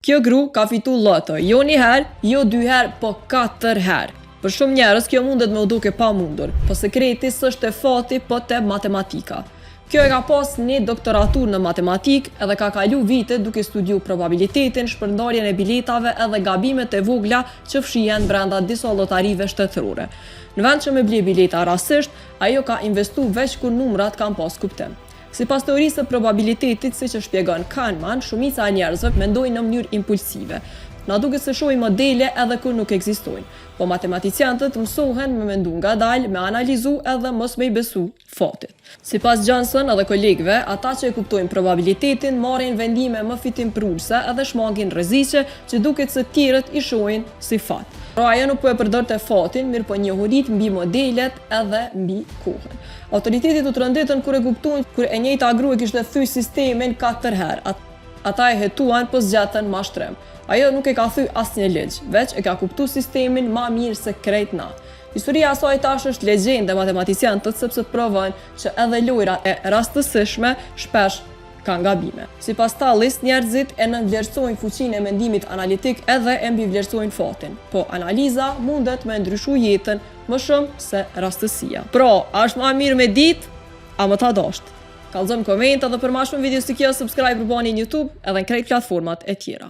Kjo gru ka fitu loto, jo një herë, jo 2 herë, po 4 herë. Për shumë njerëz kjo mundet me u duke pa mundur, po sekreti s'është te fati, po te matematika. Kjo e ka pas një doktoratur në matematik edhe ka kalu vite duke studiu probabilitetin, shpërndarjen e biletave edhe gabimet e vogla që fshihen brenda disa lotarive shtetërore. Në vend që me ble bileta rastisht, ajo ka investu veç kur numrat kanë pas kuptim. Sipas teorisë së probabilitetit, siç e shpjegon Kahneman, shumica e njerëzve mendojnë në mënyrë impulsive. Na duket se shohin modele edhe kur nuk ekzistojnë, po matematicianët mësohen me mendu ngadalë, me analizu edhe mos me i besu fatit. Sipas Johnson edhe kolegëve, ata që e kuptojnë probabilitetin marrin vendime më fitimprurse edhe shmangin rreziqe që duket se tjerët i shohin si fat. Pra ajo nuk po e përdorte fatin, mirë po njohurit mbi modelet edhe mbi kohën. Autoritetit u tronditën kur e kuptuan kur e njëjta gru e kishte thyr sistemin 4 herë. Ata e hetuan po zgjatën mashtrim. Ajo nuk e ka thy asnjë ligj, veç e ka kuptu sistemin ma mirë se krejt na. Historia asaj tash është legjendë e matematicianët sepse provojnë që edhe lojrat e rastësishme shpesh kanë gabime. Sipas Tallis, njerëzit e nënvlerësojnë fuqinë e mendimit analitik edhe e mbivlerësojnë fatin, po analiza mundet me ndryshu jetën më shumë se rastësia. Pra, është ma mirë me ditë, a më ta dashtë. Kallëzojmë komente dhe për ma shumë video si kjo, subscribe bëni në YouTube edhe në krejt platformat e tjera.